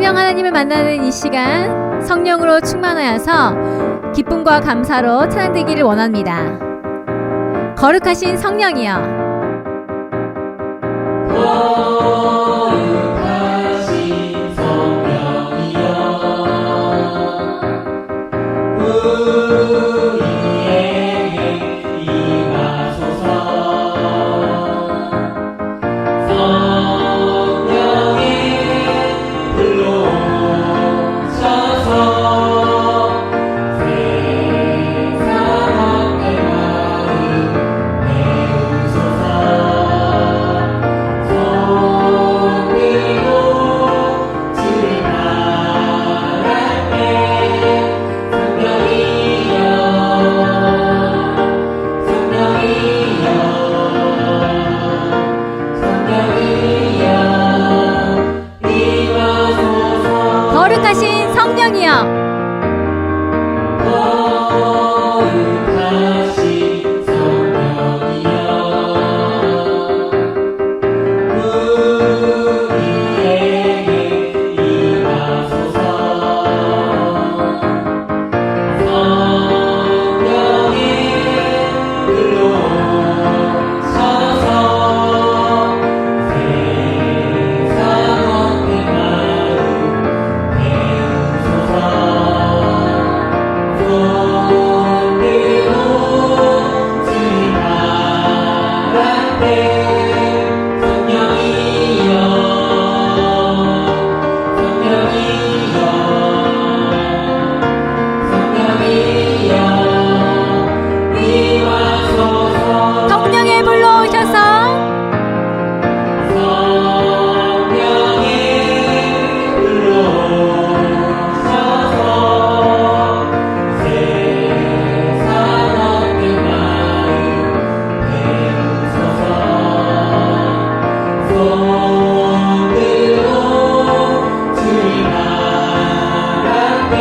성령 하나님을 만나는 이 시간, 성령으로 충만하여서 기쁨과 감사로 찬양되기를 원합니다. 거룩하신 성령이여, 거룩하신 성령이여, 우리에게 임하소서. 성령의 불로 오셔서 세상 헛된 마음 메우소서. 거룩하신 성령이여, 거룩하신 성령이여, 우리에게 임하소서. 성령의 불로 오셔서 세상 헛된 마음 메우소서. 손들고 주님 바랄때 성령이여, 성령이여, 성령이여, 임하소서. 성령의 불로 오셔서 성령의 불로 오셔서 세상 헛된 마음 메우소서. 손들고 주님 바랄때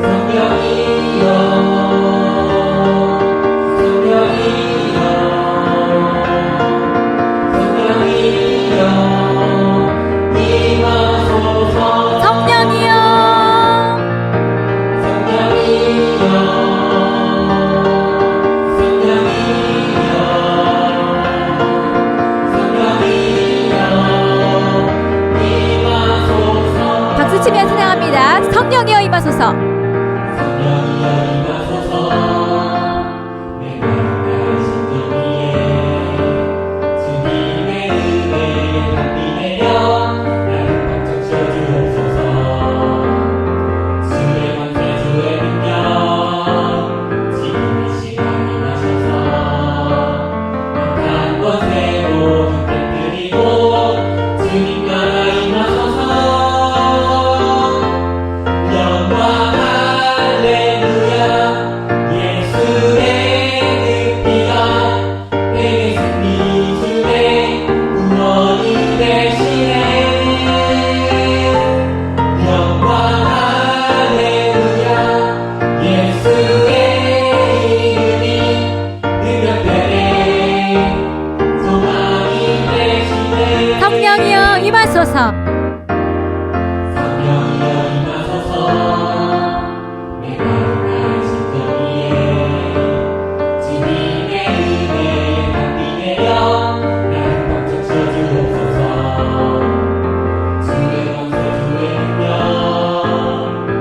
성령이여, 성령이여, 성령이여, 임하소서. 성령이여, 성령이여, 성령이여, 성령이여, 임하소서. 박수 치며 찬양합니다. 성령이여 임하소서. 성령이여 임하소서. 내가 나의 심정이에 주님의 은혜에 담비되며 나를 벅적 채워주옵소서. 주의 권세 주의 능력 지금 이 시간 임하셔서 악한 권세 모두 깨뜨리고 주님 나라 임하소서. 영광 할렐루야. 예수의 그 피가 내게 승리 주네. 구원이 되시네. 영광 할렐루야. 예수의 이름이 능력되네. 소망이 되시네. 성령이여 임하소서. 성령이여 임하소서. 내가 나의 심정이에 주님의 은혜에 담비되며 나를 벅적 채워주옵소서. 주의 권세 주의 능력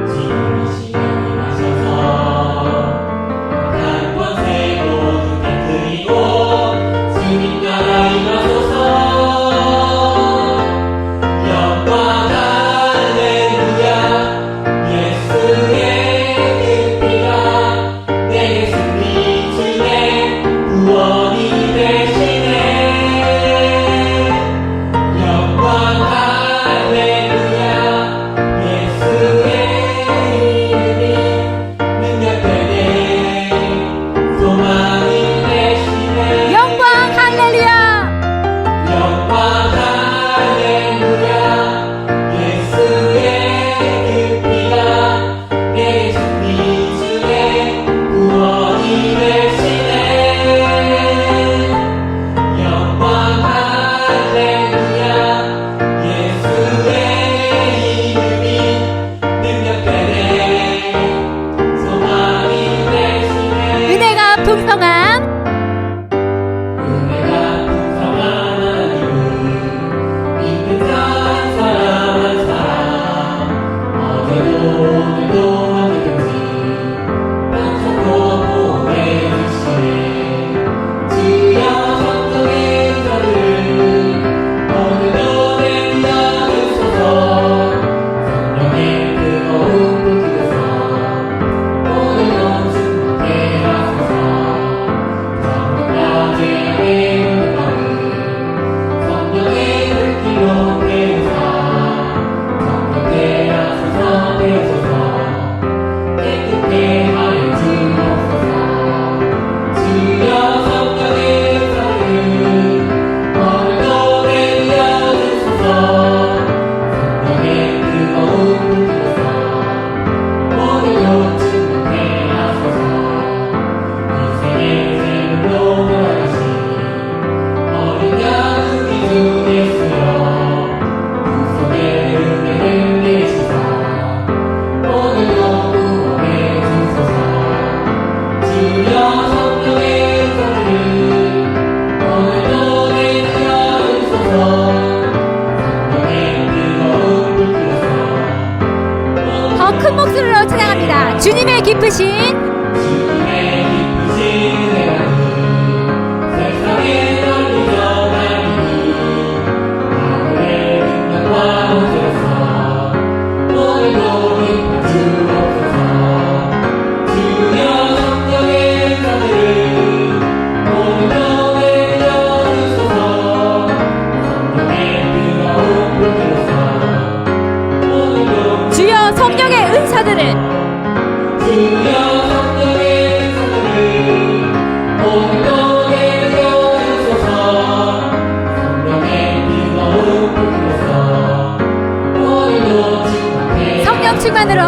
지금 이 시간 임하셔서 악한 권세 모두 깨뜨리고 주님 나라 임하소서. 주님의 기쁘신 주님의 기쁘신 은혜가 세상에 널리 전하리니 하늘의 능력과 모셔서 오늘도 힘을 주옵소서. 주여 성령의 은사들을 오늘도 내려주소서. 성령의 뜨거운 불길로서 오늘도 주여 성령의 은사들을 주여 성령의 은사들을 오늘도 내려주소서. 성령의 뜨거운 불길로서 오늘도 충만해. 성령 충만으로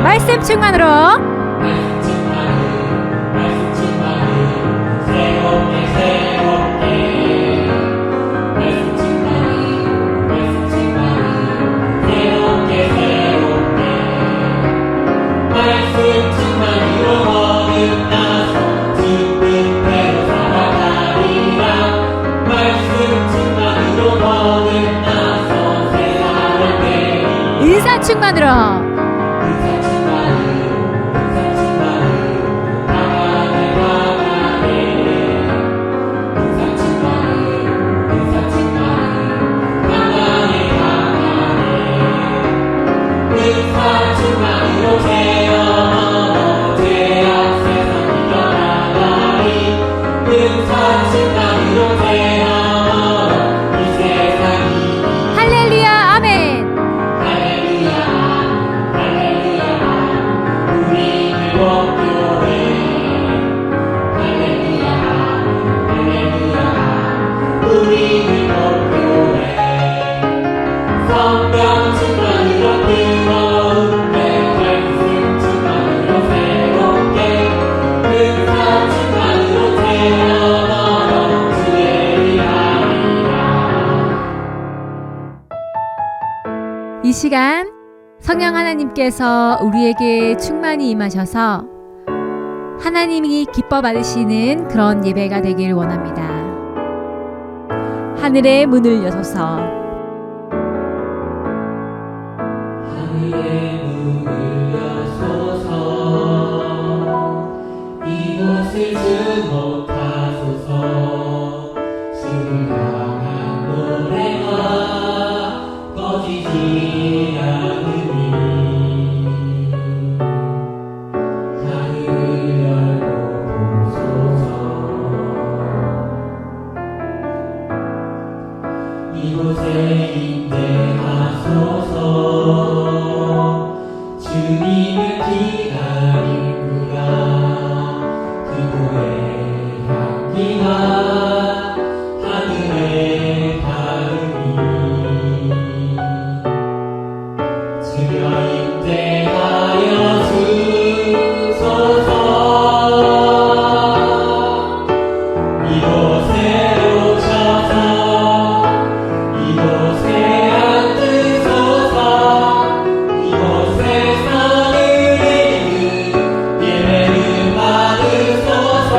말씀 충만으로 은사 충만으로 할렐루야 아멘. 이 시간 성령 하나님께서 우리에게 충만히 임하셔서 하나님이 기뻐 받으시는 그런 예배가 되길 원합니다. 하늘의 문을 여소서. 하늘의 문을 여소서. 이곳을 주목하소서. 주를 향한 노래가 꺼지지 않으니 하늘을 열고 보소서. 이곳에 임재하소서. 주님을 기다리구나. 그곳의 향기가 하늘에 닿으니 주여 임재하여 주소서. 이곳에 오셔서 이곳에 앉으소서. 이곳에서 드리는 예배를 받으소서.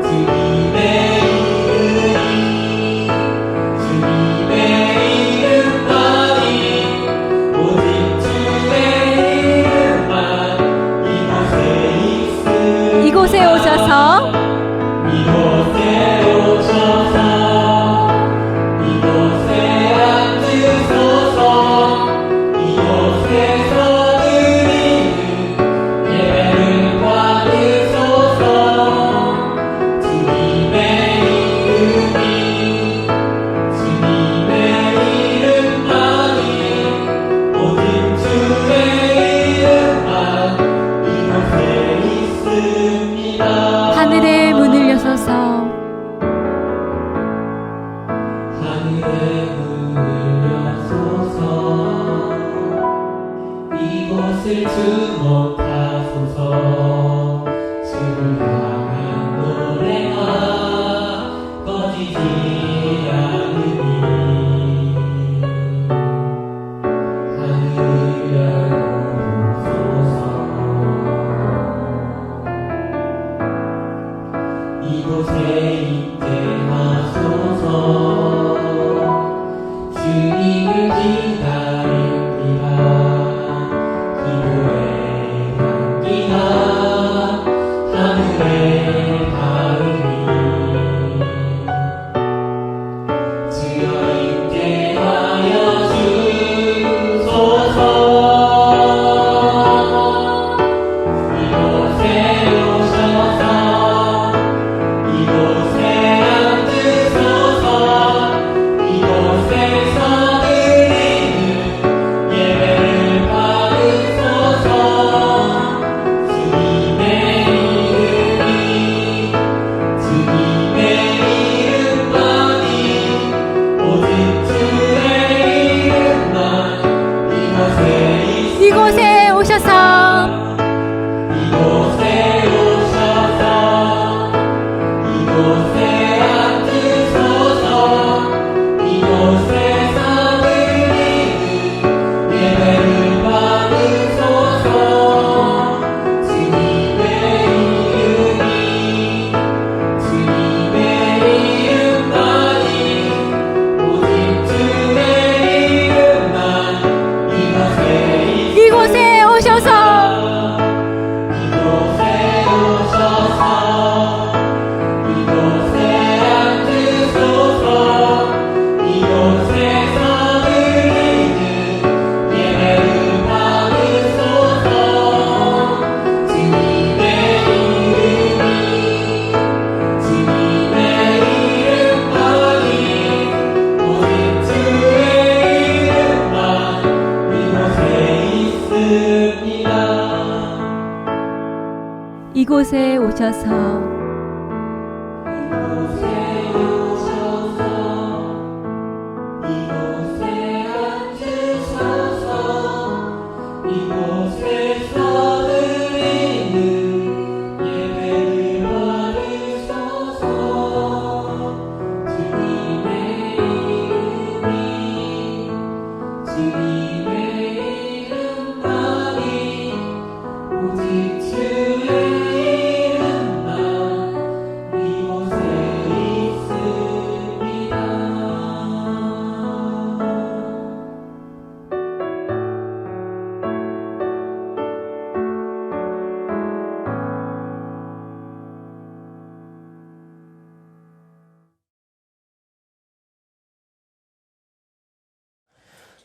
주님의 이름만이 오직 주의 이름만 이곳에 있으니 이곳에 오셔서 이곳에 오셔서 이곳에 앉으소서. 이곳에서 드리는 예배를 받으소서. 주님의 이름만이 오직 주의 이름만 이곳에 있습니다. 하늘의 문을 여소서. 하늘의 문을 여소서. 이곳을 주목하소서. 주를 기다립니다. 기도의 향기가 하늘에 닿으니 주여 있게 하여 주소서. 이곳에 오셔서 이곳에 앉으소서. 이곳에서 드리는 예배를 받으소서. 주님의 이름만이 오직 주의 이름만 이곳에 이곳에 오셔서 이곳에 오셔서 이곳에 앉으소서. 이곳에서 드리는 예배를 받으소서. 주님의 이름만이 오직 주의 이름만 이곳에 오셔서 이곳에 오셔서 이곳에 앉으소서. 이곳에서 드리는 예배를 받으소서. 주님의 이름만이 오직 주의 이름만 이곳에 있습니다. 이곳에 오셔서 이곳에 오셔서 이곳에 앉으소서. 이곳에서 드리는 예배를 받으소서. 주님의 이름만이 오직 주의 이름만 이곳에 있습니다.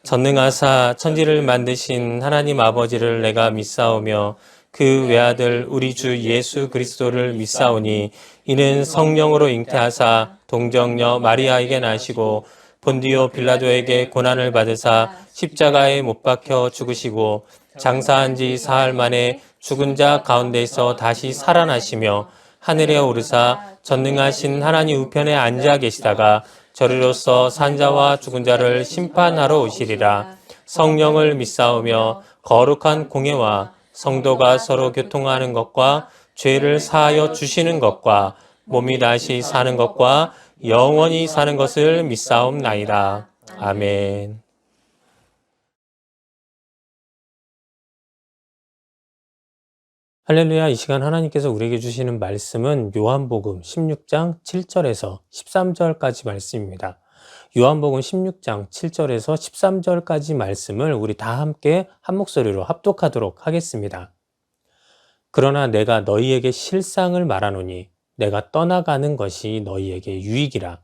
전능하사 천지를 만드신 하나님 아버지를 내가 믿사오며 그 외아들 우리 주 예수 그리스도를 믿사오니 이는 성령으로 잉태하사 동정녀 마리아에게 나시고 본디오 빌라도에게 고난을 받으사 십자가에 못 박혀 죽으시고 장사한 지 사흘 만에 죽은 자 가운데서 다시 살아나시며 하늘에 오르사 전능하신 하나님 우편에 앉아 계시다가 저리로서 산자와 죽은 자를 심판하러 오시리라. 성령을 믿사오며 거룩한 공예와 성도가 서로 교통하는 것과 죄를 사하여 주시는 것과 몸이 다시 사는 것과 영원히 사는 것을 믿사옵나이다. 아멘. 할렐루야. 이 시간 하나님께서 우리에게 주시는 말씀은 요한복음 16장 7절에서 13절까지 말씀입니다. 요한복음 16장 7절에서 13절까지 말씀을 우리 다 함께 한 목소리로 합독하도록 하겠습니다. 그러나 내가 너희에게 실상을 말하노니 내가 떠나가는 것이 너희에게 유익이라.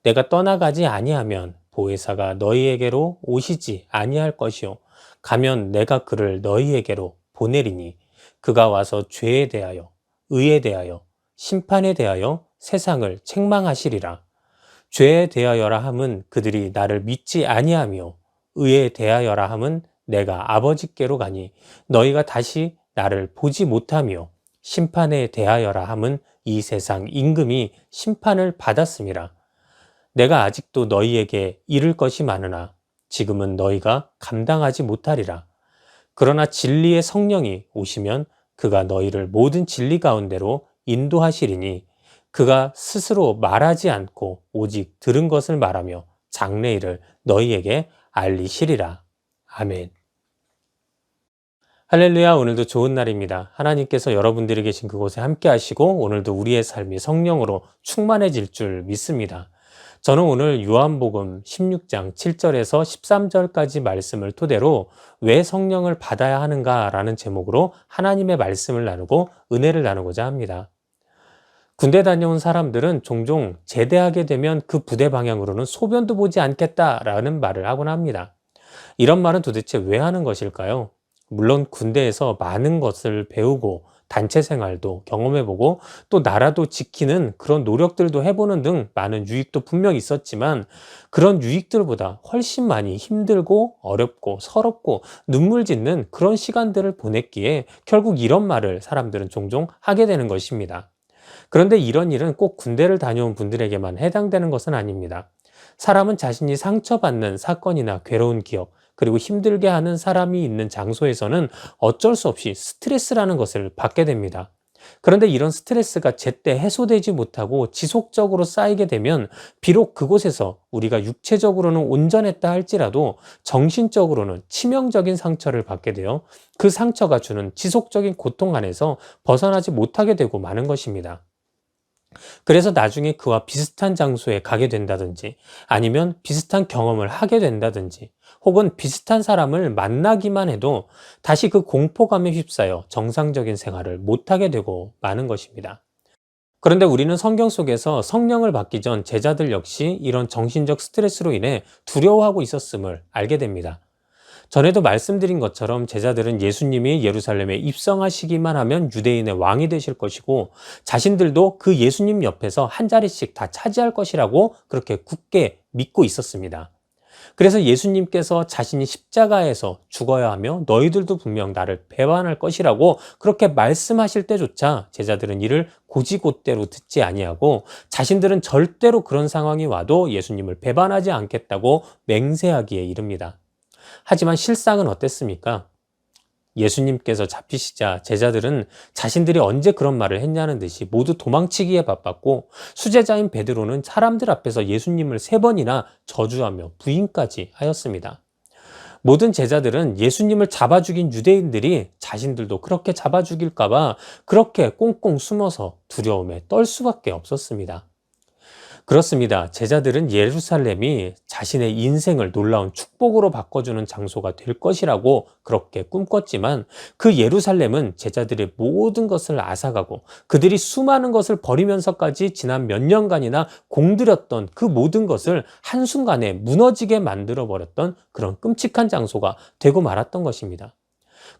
내가 떠나가지 아니하면 보혜사가 너희에게로 오시지 아니할 것이요 가면 내가 그를 너희에게로 보내리니 그가 와서 죄에 대하여 의에 대하여 심판에 대하여 세상을 책망하시리라. 죄에 대하여라 함은 그들이 나를 믿지 아니하며 의에 대하여라 함은 내가 아버지께로 가니 너희가 다시 나를 보지 못하며 심판에 대하여라 함은 이 세상 임금이 심판을 받았음이라. 내가 아직도 너희에게 이를 것이 많으나 지금은 너희가 감당하지 못하리라. 그러나 진리의 성령이 오시면 그가 너희를 모든 진리 가운데로 인도하시리니 그가 스스로 말하지 않고 오직 들은 것을 말하며 장래일을 너희에게 알리시리라. 아멘. 할렐루야. 오늘도 좋은 날입니다. 하나님께서 여러분들이 계신 그곳에 함께 하시고 오늘도 우리의 삶이 성령으로 충만해질 줄 믿습니다. 저는 오늘 요한복음 16장 7절에서 13절까지 말씀을 토대로 왜 성령을 받아야 하는가라는 제목으로 하나님의 말씀을 나누고 은혜를 나누고자 합니다. 군대 다녀온 사람들은 종종 제대하게 되면 그 부대 방향으로는 소변도 보지 않겠다라는 말을 하곤 합니다. 이런 말은 도대체 왜 하는 것일까요? 물론 군대에서 많은 것을 배우고 단체 생활도 경험해보고 또 나라도 지키는 그런 노력들도 해보는 등 많은 유익도 분명 있었지만 그런 유익들보다 훨씬 많이 힘들고 어렵고 서럽고 눈물 짓는 그런 시간들을 보냈기에 결국 이런 말을 사람들은 종종 하게 되는 것입니다. 그런데 이런 일은 꼭 군대를 다녀온 분들에게만 해당되는 것은 아닙니다. 사람은 자신이 상처받는 사건이나 괴로운 기억, 그리고 힘들게 하는 사람이 있는 장소에서는 어쩔 수 없이 스트레스라는 것을 받게 됩니다. 그런데 이런 스트레스가 제때 해소되지 못하고 지속적으로 쌓이게 되면 비록 그곳에서 우리가 육체적으로는 온전했다 할지라도 정신적으로는 치명적인 상처를 받게 되어 그 상처가 주는 지속적인 고통 안에서 벗어나지 못하게 되고 마는 것입니다. 그래서 나중에 그와 비슷한 장소에 가게 된다든지 아니면 비슷한 경험을 하게 된다든지 혹은 비슷한 사람을 만나기만 해도 다시 그 공포감에 휩싸여 정상적인 생활을 못하게 되고 마는 것입니다. 그런데 우리는 성경 속에서 성령을 받기 전 제자들 역시 이런 정신적 스트레스로 인해 두려워하고 있었음을 알게 됩니다. 전에도 말씀드린 것처럼 제자들은 예수님이 예루살렘에 입성하시기만 하면 유대인의 왕이 되실 것이고 자신들도 그 예수님 옆에서 한 자리씩 다 차지할 것이라고 그렇게 굳게 믿고 있었습니다. 그래서 예수님께서 자신이 십자가에서 죽어야 하며 너희들도 분명 나를 배반할 것이라고 그렇게 말씀하실 때조차 제자들은 이를 고지곳대로 듣지 아니하고 자신들은 절대로 그런 상황이 와도 예수님을 배반하지 않겠다고 맹세하기에 이릅니다. 하지만 실상은 어땠습니까? 예수님께서 잡히시자 제자들은 자신들이 언제 그런 말을 했냐는 듯이 모두 도망치기에 바빴고 수제자인 베드로는 사람들 앞에서 예수님을 3번이나 저주하며 부인까지 하였습니다. 모든 제자들은 예수님을 잡아 죽인 유대인들이 자신들도 그렇게 잡아 죽일까봐 그렇게 꽁꽁 숨어서 두려움에 떨 수밖에 없었습니다. 그렇습니다. 제자들은 예루살렘이 자신의 인생을 놀라운 축복으로 바꿔주는 장소가 될 것이라고 그렇게 꿈꿨지만 그 예루살렘은 제자들의 모든 것을 앗아가고 그들이 수많은 것을 버리면서까지 지난 몇 년간이나 공들였던 그 모든 것을 한순간에 무너지게 만들어버렸던 그런 끔찍한 장소가 되고 말았던 것입니다.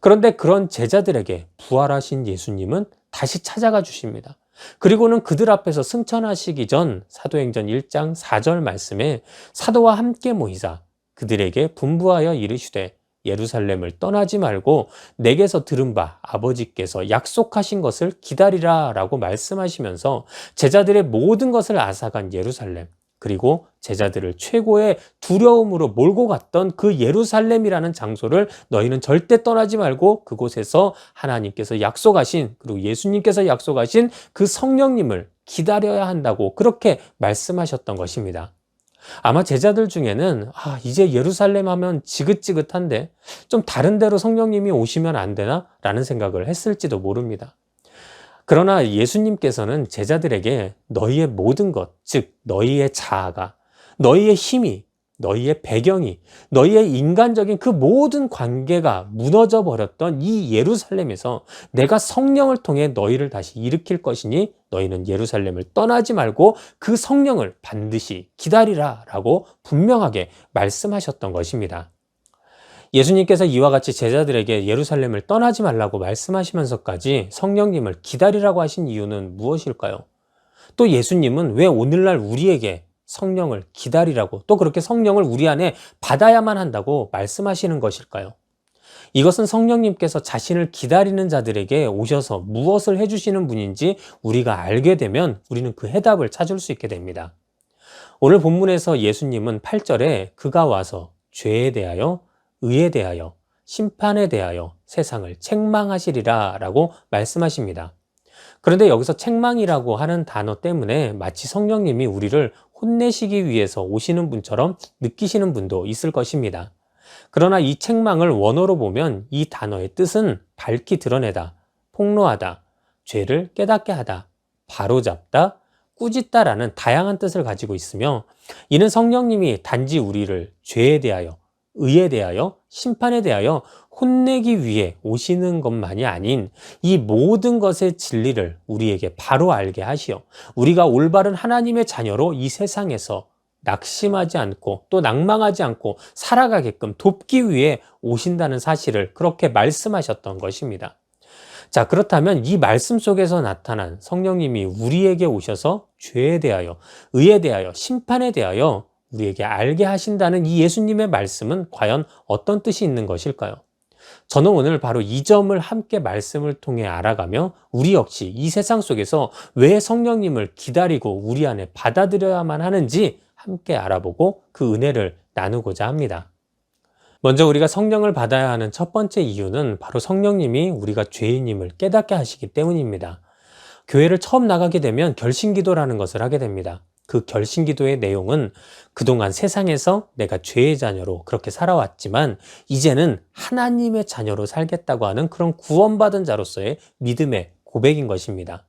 그런데 그런 제자들에게 부활하신 예수님은 다시 찾아가 주십니다. 그리고는 그들 앞에서 승천하시기 전 사도행전 1장 4절 말씀에 사도와 함께 모이사 그들에게 분부하여 이르시되 예루살렘을 떠나지 말고 내게서 들은 바 아버지께서 약속하신 것을 기다리라 라고 말씀하시면서 제자들의 모든 것을 앗아간 예루살렘 그리고 제자들을 최고의 두려움으로 몰고 갔던 그 예루살렘이라는 장소를 너희는 절대 떠나지 말고 그곳에서 하나님께서 약속하신 그리고 예수님께서 약속하신 그 성령님을 기다려야 한다고 그렇게 말씀하셨던 것입니다. 아마 제자들 중에는 이제 예루살렘 하면 지긋지긋한데 좀 다른 데로 성령님이 오시면 안 되나? 라는 생각을 했을지도 모릅니다. 그러나 예수님께서는 제자들에게 너희의 모든 것, 즉 너희의 자아가, 너희의 힘이, 너희의 배경이, 너희의 인간적인 그 모든 관계가 무너져 버렸던 이 예루살렘에서 내가 성령을 통해 너희를 다시 일으킬 것이니 너희는 예루살렘을 떠나지 말고 그 성령을 반드시 기다리라 라고 분명하게 말씀하셨던 것입니다. 예수님께서 이와 같이 제자들에게 예루살렘을 떠나지 말라고 말씀하시면서까지 성령님을 기다리라고 하신 이유는 무엇일까요? 또 예수님은 왜 오늘날 우리에게 성령을 기다리라고 또 그렇게 성령을 우리 안에 받아야만 한다고 말씀하시는 것일까요? 이것은 성령님께서 자신을 기다리는 자들에게 오셔서 무엇을 해주시는 분인지 우리가 알게 되면 우리는 그 해답을 찾을 수 있게 됩니다. 오늘 본문에서 예수님은 8절에 그가 와서 죄에 대하여 의에 대하여 심판에 대하여 세상을 책망하시리라 라고 말씀하십니다. 그런데 여기서 책망이라고 하는 단어 때문에 마치 성령님이 우리를 혼내시기 위해서 오시는 분처럼 느끼시는 분도 있을 것입니다. 그러나 이 책망을 원어로 보면 이 단어의 뜻은 밝히 드러내다, 폭로하다, 죄를 깨닫게 하다, 바로잡다, 꾸짖다라는 다양한 뜻을 가지고 있으며 이는 성령님이 단지 우리를 죄에 대하여, 의에 대하여, 심판에 대하여 혼내기 위해 오시는 것만이 아닌 이 모든 것의 진리를 우리에게 바로 알게 하시어 우리가 올바른 하나님의 자녀로 이 세상에서 낙심하지 않고 또 낭망하지 않고 살아가게끔 돕기 위해 오신다는 사실을 그렇게 말씀하셨던 것입니다. 자, 그렇다면 이 말씀 속에서 나타난 성령님이 우리에게 오셔서 죄에 대하여, 의에 대하여, 심판에 대하여 우리에게 알게 하신다는 이 예수님의 말씀은 과연 어떤 뜻이 있는 것일까요? 저는 오늘 바로 이 점을 함께 말씀을 통해 알아가며 우리 역시 이 세상 속에서 왜 성령님을 기다리고 우리 안에 받아들여야만 하는지 함께 알아보고 그 은혜를 나누고자 합니다. 먼저 우리가 성령을 받아야 하는 첫 번째 이유는 바로 성령님이 우리가 죄인임을 깨닫게 하시기 때문입니다. 교회를 처음 나가게 되면 결신기도라는 것을 하게 됩니다. 그 결신기도의 내용은 그동안 세상에서 내가 죄의 자녀로 그렇게 살아왔지만 이제는 하나님의 자녀로 살겠다고 하는 그런 구원받은 자로서의 믿음의 고백인 것입니다.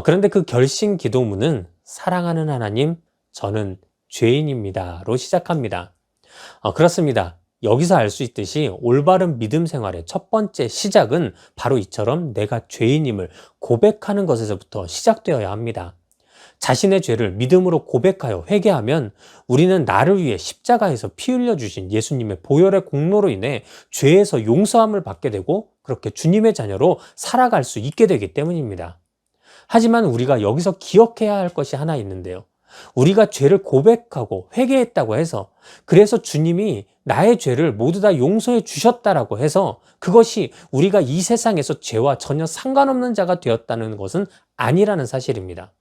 그런데 그 결신기도문은 사랑하는 하나님, 저는 죄인입니다로 시작합니다. 그렇습니다. 여기서 알 수 있듯이 올바른 믿음 생활의 첫 번째 시작은 바로 이처럼 내가 죄인임을 고백하는 것에서부터 시작되어야 합니다. 자신의 죄를 믿음으로 고백하여 회개하면 우리는 나를 위해 십자가에서 피 흘려 주신 예수님의 보혈의 공로로 인해 죄에서 용서함을 받게 되고 그렇게 주님의 자녀로 살아갈 수 있게 되기 때문입니다. 하지만 우리가 여기서 기억해야 할 것이 하나 있는데요. 우리가 죄를 고백하고 회개했다고 해서 그래서 주님이 나의 죄를 모두 다 용서해 주셨다라고 해서 그것이 우리가 이 세상에서 죄와 전혀 상관없는 자가 되었다는 것은 아니라는 사실입니다.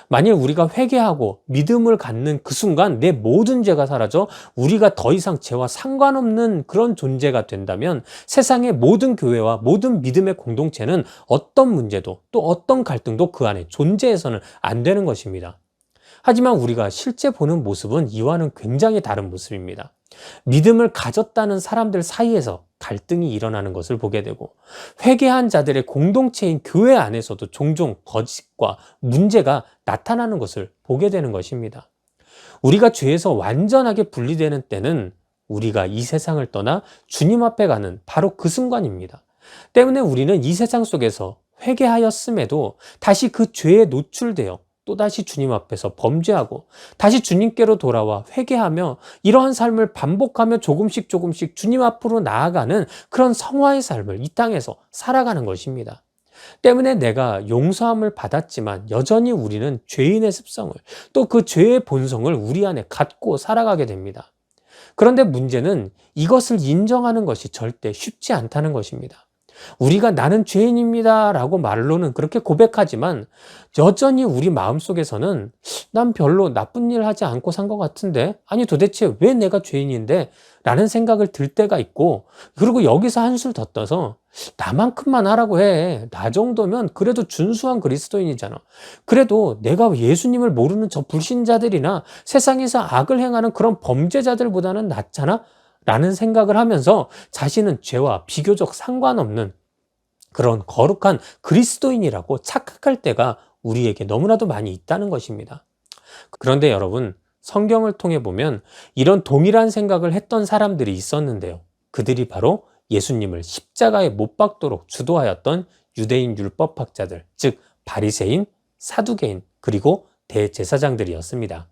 만일 우리가 회개하고 믿음을 갖는 그 순간 내 모든 죄가 사라져 우리가 더 이상 죄와 상관없는 그런 존재가 된다면 세상의 모든 교회와 모든 믿음의 공동체는 어떤 문제도 또 어떤 갈등도 그 안에 존재해서는 안 되는 것입니다. 하지만 우리가 실제 보는 모습은 이와는 굉장히 다른 모습입니다. 믿음을 가졌다는 사람들 사이에서 갈등이 일어나는 것을 보게 되고 회개한 자들의 공동체인 교회 안에서도 종종 거짓과 문제가 나타나는 것을 보게 되는 것입니다. 우리가 죄에서 완전하게 분리되는 때는 우리가 이 세상을 떠나 주님 앞에 가는 바로 그 순간입니다. 때문에 우리는 이 세상 속에서 회개하였음에도 다시 그 죄에 노출되어 또다시 주님 앞에서 범죄하고 다시 주님께로 돌아와 회개하며 이러한 삶을 반복하며 조금씩 주님 앞으로 나아가는 그런 성화의 삶을 이 땅에서 살아가는 것입니다. 때문에 내가 용서함을 받았지만 여전히 우리는 죄인의 습성을 또 그 죄의 본성을 우리 안에 갖고 살아가게 됩니다. 그런데 문제는 이것을 인정하는 것이 절대 쉽지 않다는 것입니다. 우리가 나는 죄인입니다 라고 말로는 그렇게 고백하지만 여전히 우리 마음속에서는 난 별로 나쁜 일 하지 않고 산 것 같은데 아니 도대체 왜 내가 죄인인데 라는 생각을 들 때가 있고 그리고 여기서 한술 더 떠서 나만큼만 하라고 해. 나 정도면 그래도 준수한 그리스도인이잖아. 그래도 내가 예수님을 모르는 저 불신자들이나 세상에서 악을 행하는 그런 범죄자들보다는 낫잖아? 라는 생각을 하면서 자신은 죄와 비교적 상관없는 그런 거룩한 그리스도인이라고 착각할 때가 우리에게 너무나도 많이 있다는 것입니다. 그런데 여러분, 성경을 통해 보면 이런 동일한 생각을 했던 사람들이 있었는데요. 그들이 바로 예수님을 십자가에 못 박도록 주도하였던 유대인 율법학자들, 즉 바리새인, 사두개인, 그리고 대제사장들이었습니다.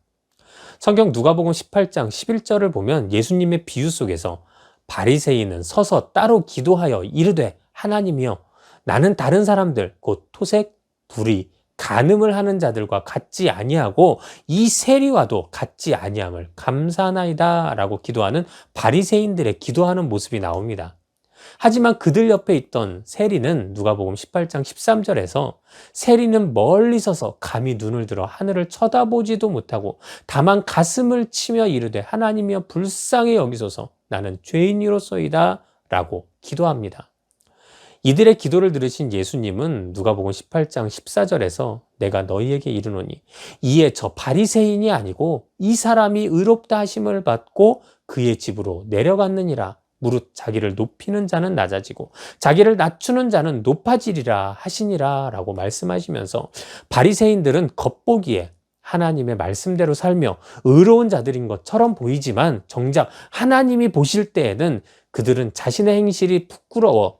성경 누가복음 18장 11절을 보면 예수님의 비유 속에서 바리새인은 서서 따로 기도하여 이르되 하나님이여 나는 다른 사람들 곧 토색, 불의, 간음을 하는 자들과 같지 아니하고 이 세리와도 같지 아니함을 감사하나이다 라고 기도하는 바리새인들의 기도하는 모습이 나옵니다. 하지만 그들 옆에 있던 세리는 누가복음 18장 13절에서 세리는 멀리 서서 감히 눈을 들어 하늘을 쳐다보지도 못하고 다만 가슴을 치며 이르되 하나님이여 불쌍히 여기소서 나는 죄인이로소이다 라고 기도합니다. 이들의 기도를 들으신 예수님은 누가복음 18장 14절에서 내가 너희에게 이르노니 이에 저 바리새인이 아니고 이 사람이 의롭다 하심을 받고 그의 집으로 내려갔느니라 무릇 자기를 높이는 자는 낮아지고 자기를 낮추는 자는 높아지리라 하시니라 라고 말씀하시면서 바리새인들은 겉보기에 하나님의 말씀대로 살며 의로운 자들인 것처럼 보이지만 정작 하나님이 보실 때에는 그들은 자신의 행실이 부끄러워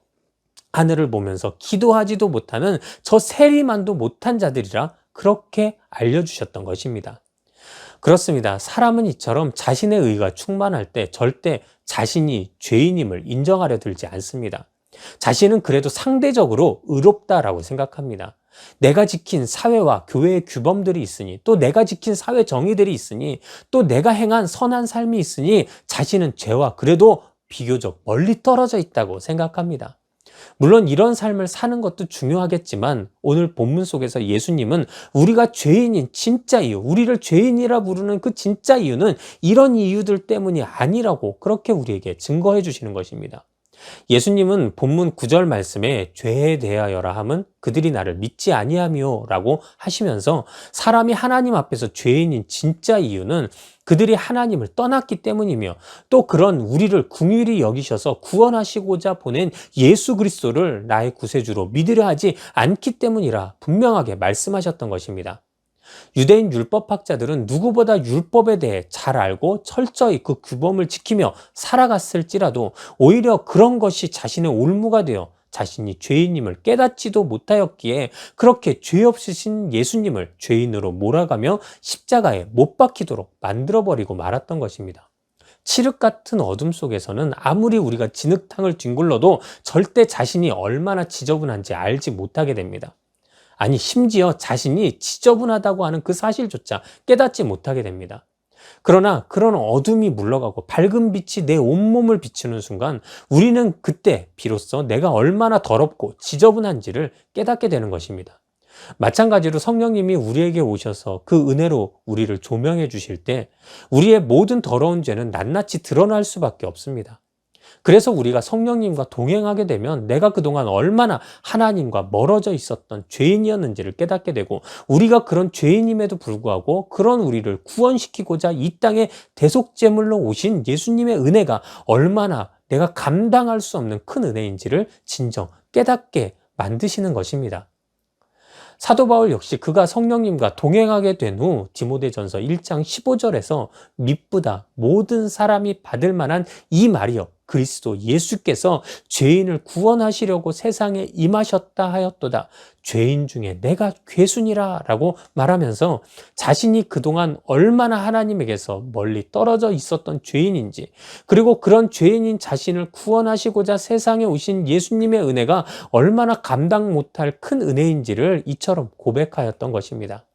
하늘을 보면서 기도하지도 못하는 저 세리만도 못한 자들이라 그렇게 알려주셨던 것입니다. 그렇습니다. 사람은 이처럼 자신의 의가 충만할 때 절대 자신이 죄인임을 인정하려 들지 않습니다. 자신은 그래도 상대적으로 의롭다라고 생각합니다. 내가 지킨 사회와 교회의 규범들이 있으니, 또 내가 지킨 사회 정의들이 있으니, 또 내가 행한 선한 삶이 있으니 자신은 죄와 그래도 비교적 멀리 떨어져 있다고 생각합니다. 물론 이런 삶을 사는 것도 중요하겠지만 오늘 본문 속에서 예수님은 우리가 죄인인 진짜 이유, 우리를 죄인이라 부르는 그 진짜 이유는 이런 이유들 때문이 아니라고 그렇게 우리에게 증거해 주시는 것입니다. 예수님은 본문 9절 말씀에 죄에 대하여라 함은 그들이 나를 믿지 아니하며 라고 하시면서 사람이 하나님 앞에서 죄인인 진짜 이유는 그들이 하나님을 떠났기 때문이며 또 그런 우리를 긍휼히 여기셔서 구원하시고자 보낸 예수 그리스도를 나의 구세주로 믿으려 하지 않기 때문이라 분명하게 말씀하셨던 것입니다. 유대인 율법학자들은 누구보다 율법에 대해 잘 알고 철저히 그 규범을 지키며 살아갔을지라도 오히려 그런 것이 자신의 올무가 되어 자신이 죄인임을 깨닫지도 못하였기에 그렇게 죄 없으신 예수님을 죄인으로 몰아가며 십자가에 못 박히도록 만들어버리고 말았던 것입니다. 칠흑 같은 어둠 속에서는 아무리 우리가 진흙탕을 뒹굴러도 절대 자신이 얼마나 지저분한지 알지 못하게 됩니다. 아니 심지어 자신이 지저분하다고 하는 그 사실조차 깨닫지 못하게 됩니다. 그러나 그런 어둠이 물러가고 밝은 빛이 내 온몸을 비추는 순간 우리는 그때 비로소 내가 얼마나 더럽고 지저분한지를 깨닫게 되는 것입니다. 마찬가지로 성령님이 우리에게 오셔서 그 은혜로 우리를 조명해 주실 때 우리의 모든 더러운 죄는 낱낱이 드러날 수밖에 없습니다. 그래서 우리가 성령님과 동행하게 되면 내가 그동안 얼마나 하나님과 멀어져 있었던 죄인이었는지를 깨닫게 되고 우리가 그런 죄인임에도 불구하고 그런 우리를 구원시키고자 이 땅에 대속제물로 오신 예수님의 은혜가 얼마나 내가 감당할 수 없는 큰 은혜인지를 진정 깨닫게 만드시는 것입니다. 사도 바울 역시 그가 성령님과 동행하게 된 후 디모데전서 1장 15절에서 미쁘다 모든 사람이 받을 만한 이 말이여 그리스도 예수께서 죄인을 구원하시려고 세상에 임하셨다 하였도다. 죄인 중에 내가 괴순이라 라고 말하면서 자신이 그동안 얼마나 하나님에게서 멀리 떨어져 있었던 죄인인지 그리고 그런 죄인인 자신을 구원하시고자 세상에 오신 예수님의 은혜가 얼마나 감당 못할 큰 은혜인지를 이처럼 고백하였던 것입니다.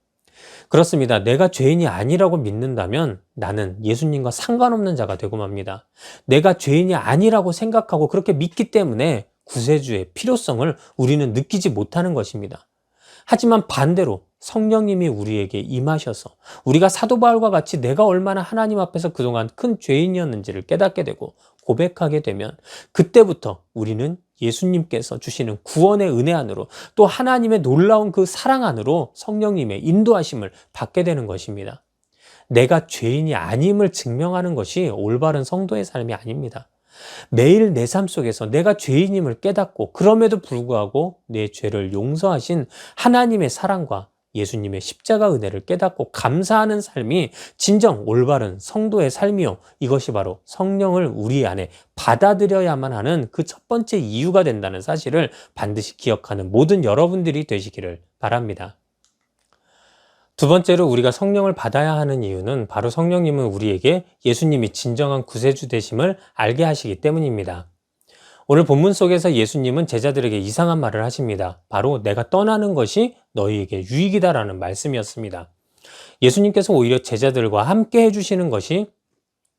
그렇습니다. 내가 죄인이 아니라고 믿는다면 나는 예수님과 상관없는 자가 되고 맙니다. 내가 죄인이 아니라고 생각하고 그렇게 믿기 때문에 구세주의 필요성을 우리는 느끼지 못하는 것입니다. 하지만 반대로 성령님이 우리에게 임하셔서 우리가 사도 바울과 같이 내가 얼마나 하나님 앞에서 그동안 큰 죄인이었는지를 깨닫게 되고 고백하게 되면 그때부터 우리는 예수님께서 주시는 구원의 은혜 안으로 또 하나님의 놀라운 그 사랑 안으로 성령님의 인도하심을 받게 되는 것입니다. 내가 죄인이 아님을 증명하는 것이 올바른 성도의 삶이 아닙니다. 매일 내 삶 속에서 내가 죄인임을 깨닫고 그럼에도 불구하고 내 죄를 용서하신 하나님의 사랑과 예수님의 십자가 은혜를 깨닫고 감사하는 삶이 진정 올바른 성도의 삶이요. 이것이 바로 성령을 우리 안에 받아들여야만 하는 그 첫 번째 이유가 된다는 사실을 반드시 기억하는 모든 여러분들이 되시기를 바랍니다. 두 번째로 우리가 성령을 받아야 하는 이유는 바로 성령님은 우리에게 예수님이 진정한 구세주 되심을 알게 하시기 때문입니다. 오늘 본문 속에서 예수님은 제자들에게 이상한 말을 하십니다. 바로 내가 떠나는 것이 너희에게 유익이다라는 말씀이었습니다. 예수님께서 오히려 제자들과 함께 해주시는 것이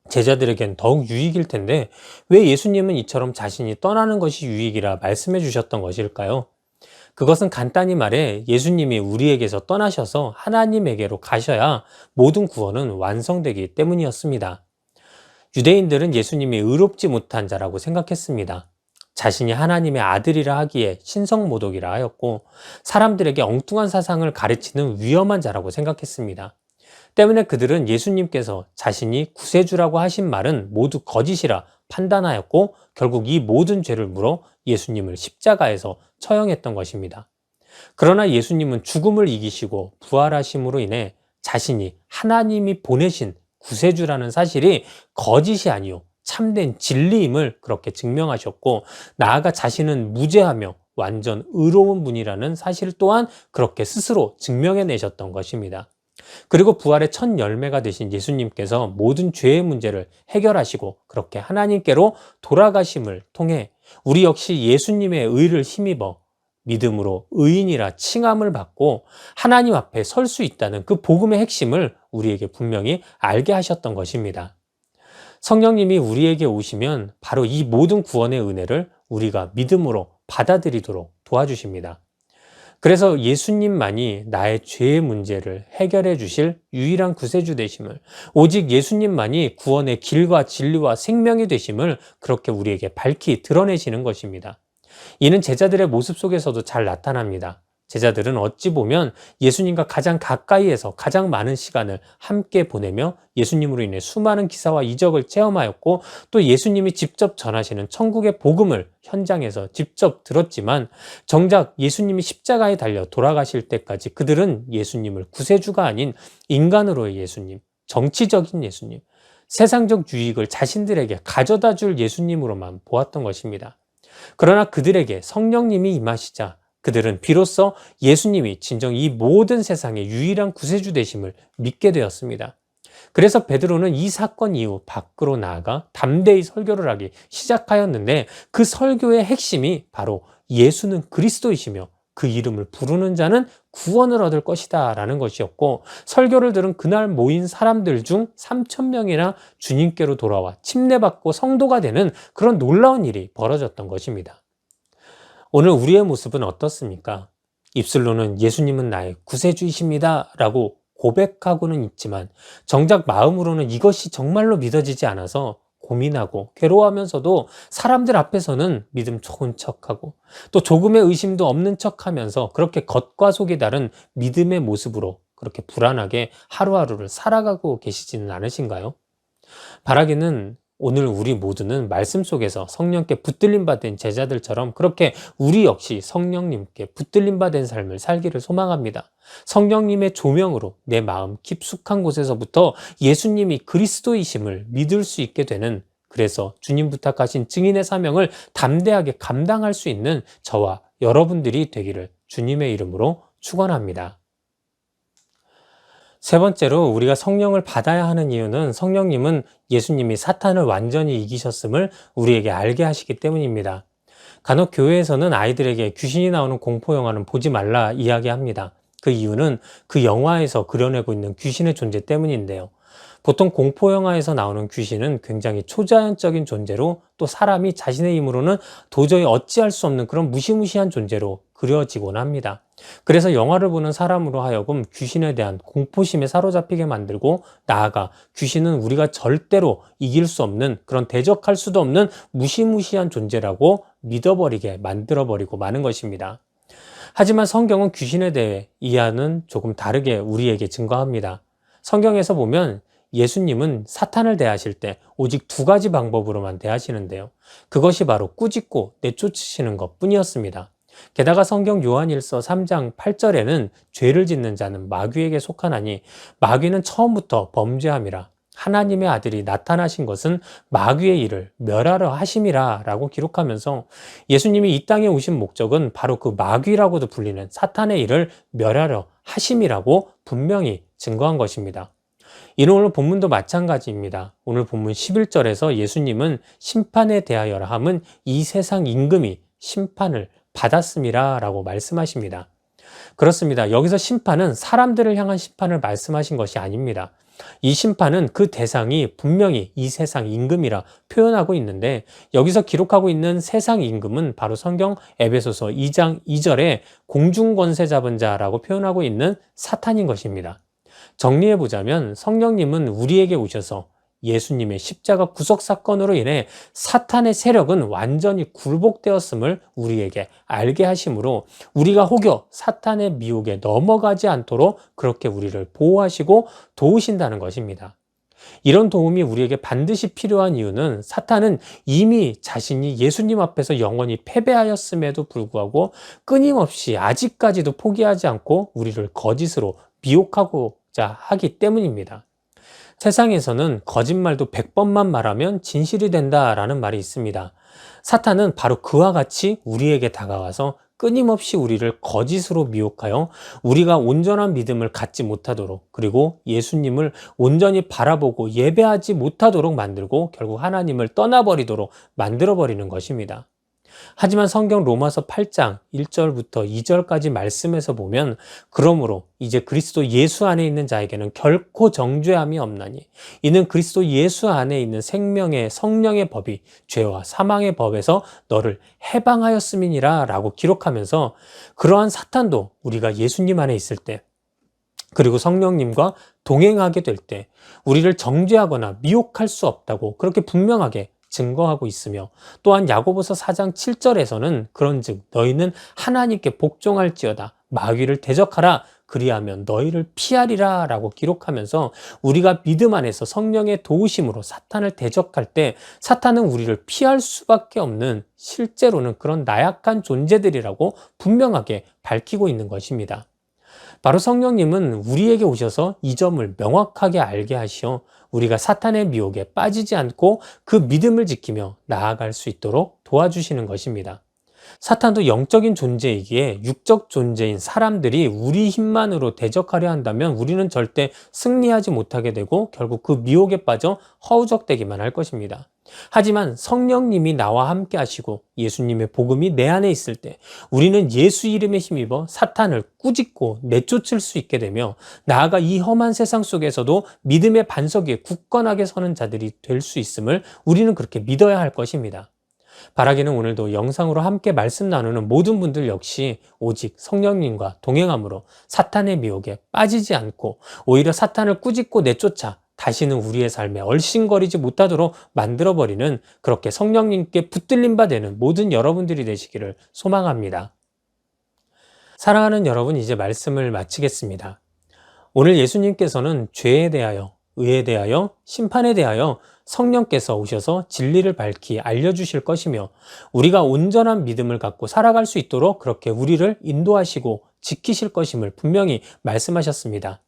제자들에겐 더욱 유익일 텐데 왜 예수님은 이처럼 자신이 떠나는 것이 유익이라 말씀해 주셨던 것일까요? 그것은 간단히 말해 예수님이 우리에게서 떠나셔서 하나님에게로 가셔야 모든 구원은 완성되기 때문이었습니다. 유대인들은 예수님이 의롭지 못한 자라고 생각했습니다. 자신이 하나님의 아들이라 하기에 신성모독이라 하였고 사람들에게 엉뚱한 사상을 가르치는 위험한 자라고 생각했습니다. 때문에 그들은 예수님께서 자신이 구세주라고 하신 말은 모두 거짓이라 판단하였고 결국 이 모든 죄를 물어 예수님을 십자가에서 처형했던 것입니다. 그러나 예수님은 죽음을 이기시고 부활하심으로 인해 자신이 하나님이 보내신 구세주라는 사실이 거짓이 아니요 참된 진리임을 그렇게 증명하셨고, 나아가 자신은 무죄하며 완전 의로운 분이라는 사실 또한 그렇게 스스로 증명해내셨던 것입니다. 그리고 부활의 첫 열매가 되신 예수님께서 모든 죄의 문제를 해결하시고 그렇게 하나님께로 돌아가심을 통해 우리 역시 예수님의 의를 힘입어 믿음으로 의인이라 칭함을 받고 하나님 앞에 설 수 있다는 그 복음의 핵심을 우리에게 분명히 알게 하셨던 것입니다. 성령님이 우리에게 오시면 바로 이 모든 구원의 은혜를 우리가 믿음으로 받아들이도록 도와주십니다. 그래서 예수님만이 나의 죄의 문제를 해결해 주실 유일한 구세주 되심을, 오직 예수님만이 구원의 길과 진리와 생명이 되심을 그렇게 우리에게 밝히 드러내시는 것입니다. 이는 제자들의 모습 속에서도 잘 나타납니다. 제자들은 어찌 보면 예수님과 가장 가까이에서 가장 많은 시간을 함께 보내며 예수님으로 인해 수많은 기사와 이적을 체험하였고, 또 예수님이 직접 전하시는 천국의 복음을 현장에서 직접 들었지만, 정작 예수님이 십자가에 달려 돌아가실 때까지 그들은 예수님을 구세주가 아닌 인간으로의 예수님, 정치적인 예수님, 세상적 유익을 자신들에게 가져다 줄 예수님으로만 보았던 것입니다. 그러나 그들에게 성령님이 임하시자 그들은 비로소 예수님이 진정 이 모든 세상의 유일한 구세주 되심을 믿게 되었습니다. 그래서 베드로는 이 사건 이후 밖으로 나아가 담대히 설교를 하기 시작하였는데, 그 설교의 핵심이 바로 예수는 그리스도이시며 그 이름을 부르는 자는 구원을 얻을 것이다 라는 것이었고, 설교를 들은 그날 모인 사람들 중 3,000명이나 주님께로 돌아와 침례받고 성도가 되는 그런 놀라운 일이 벌어졌던 것입니다. 오늘 우리의 모습은 어떻습니까? 입술로는 예수님은 나의 구세주이십니다 라고 고백하고는 있지만 정작 마음으로는 이것이 정말로 믿어지지 않아서 고민하고 괴로워하면서도 사람들 앞에서는 믿음 좋은 척하고 또 조금의 의심도 없는 척하면서 그렇게 겉과 속이 다른 믿음의 모습으로 그렇게 불안하게 하루하루를 살아가고 계시지는 않으신가요? 바라기는 오늘 우리 모두는 말씀 속에서 성령께 붙들림 받은 제자들처럼 그렇게 우리 역시 성령님께 붙들림 받은 삶을 살기를 소망합니다. 성령님의 조명으로 내 마음 깊숙한 곳에서부터 예수님이 그리스도이심을 믿을 수 있게 되는, 그래서 주님 부탁하신 증인의 사명을 담대하게 감당할 수 있는 저와 여러분들이 되기를 주님의 이름으로 축원합니다. 세 번째로 우리가 성령을 받아야 하는 이유는 성령님은 예수님이 사탄을 완전히 이기셨음을 우리에게 알게 하시기 때문입니다. 간혹 교회에서는 아이들에게 귀신이 나오는 공포 영화는 보지 말라 이야기합니다. 그 이유는 그 영화에서 그려내고 있는 귀신의 존재 때문인데요. 보통 공포 영화에서 나오는 귀신은 굉장히 초자연적인 존재로, 또 사람이 자신의 힘으로는 도저히 어찌할 수 없는 그런 무시무시한 존재로 그려지곤 합니다. 그래서 영화를 보는 사람으로 하여금 귀신에 대한 공포심에 사로잡히게 만들고, 나아가 귀신은 우리가 절대로 이길 수 없는, 그런 대적할 수도 없는 무시무시한 존재라고 믿어버리게 만들어버리고 마는 것입니다. 하지만 성경은 귀신에 대해 이해는 조금 다르게 우리에게 증거합니다. 성경에서 보면 예수님은 사탄을 대하실 때 오직 두 가지 방법으로만 대하시는데요. 그것이 바로 꾸짖고 내쫓으시는 것 뿐이었습니다. 게다가 성경 요한일서 3장 8절에는 죄를 짓는 자는 마귀에게 속하나니 마귀는 처음부터 범죄함이라, 하나님의 아들이 나타나신 것은 마귀의 일을 멸하려 하심이라 라고 기록하면서 예수님이 이 땅에 오신 목적은 바로 그 마귀라고도 불리는 사탄의 일을 멸하려 하심이라고 분명히 증거한 것입니다. 이는 오늘 본문도 마찬가지입니다. 오늘 본문 11절에서 예수님은 심판에 대하여라 함은 이 세상 임금이 심판을 받았음이라 라고 말씀하십니다. 그렇습니다. 여기서 심판은 사람들을 향한 심판을 말씀하신 것이 아닙니다. 이 심판은 그 대상이 분명히 이 세상 임금이라 표현하고 있는데, 여기서 기록하고 있는 세상 임금은 바로 성경 에베소서 2장 2절에 공중권세 잡은 자라고 표현하고 있는 사탄인 것입니다. 정리해보자면 성령님은 우리에게 오셔서 예수님의 십자가 구속 사건으로 인해 사탄의 세력은 완전히 굴복되었음을 우리에게 알게 하심으로 우리가 혹여 사탄의 미혹에 넘어가지 않도록 그렇게 우리를 보호하시고 도우신다는 것입니다. 이런 도움이 우리에게 반드시 필요한 이유는 사탄은 이미 자신이 예수님 앞에서 영원히 패배하였음에도 불구하고 끊임없이 아직까지도 포기하지 않고 우리를 거짓으로 미혹하고자 하기 때문입니다. 세상에서는 거짓말도 100번만 말하면 진실이 된다라는 말이 있습니다. 사탄은 바로 그와 같이 우리에게 다가와서 끊임없이 우리를 거짓으로 미혹하여 우리가 온전한 믿음을 갖지 못하도록, 그리고 예수님을 온전히 바라보고 예배하지 못하도록 만들고 결국 하나님을 떠나버리도록 만들어버리는 것입니다. 하지만 성경 로마서 8장 1절부터 2절까지 말씀에서 보면, 그러므로 이제 그리스도 예수 안에 있는 자에게는 결코 정죄함이 없나니 이는 그리스도 예수 안에 있는 생명의 성령의 법이 죄와 사망의 법에서 너를 해방하였음이니라 라고 기록하면서, 그러한 사탄도 우리가 예수님 안에 있을 때, 그리고 성령님과 동행하게 될 때 우리를 정죄하거나 미혹할 수 없다고 그렇게 분명하게 증거하고 있으며, 또한 야고보서 4장 7절에서는 그런즉 너희는 하나님께 복종할지어다 마귀를 대적하라 그리하면 너희를 피하리라 라고 기록하면서, 우리가 믿음 안에서 성령의 도우심으로 사탄을 대적할 때 사탄은 우리를 피할 수밖에 없는, 실제로는 그런 나약한 존재들이라고 분명하게 밝히고 있는 것입니다. 바로 성령님은 우리에게 오셔서 이 점을 명확하게 알게 하시어 우리가 사탄의 미혹에 빠지지 않고 그 믿음을 지키며 나아갈 수 있도록 도와주시는 것입니다. 사탄도 영적인 존재이기에 육적 존재인 사람들이 우리 힘만으로 대적하려 한다면 우리는 절대 승리하지 못하게 되고 결국 그 미혹에 빠져 허우적대기만 할 것입니다. 하지만 성령님이 나와 함께 하시고 예수님의 복음이 내 안에 있을 때 우리는 예수 이름에 힘입어 사탄을 꾸짖고 내쫓을 수 있게 되며, 나아가 이 험한 세상 속에서도 믿음의 반석 위에 굳건하게 서는 자들이 될 수 있음을 우리는 그렇게 믿어야 할 것입니다. 바라기는 오늘도 영상으로 함께 말씀 나누는 모든 분들 역시 오직 성령님과 동행함으로 사탄의 미혹에 빠지지 않고 오히려 사탄을 꾸짖고 내쫓아 다시는 우리의 삶에 얼씬거리지 못하도록 만들어버리는, 그렇게 성령님께 붙들림 바 되는 모든 여러분들이 되시기를 소망합니다. 사랑하는 여러분, 이제 말씀을 마치겠습니다. 오늘 예수님께서는 죄에 대하여, 의에 대하여, 심판에 대하여 성령께서 오셔서 진리를 밝히 알려주실 것이며, 우리가 온전한 믿음을 갖고 살아갈 수 있도록 그렇게 우리를 인도하시고 지키실 것임을 분명히 말씀하셨습니다.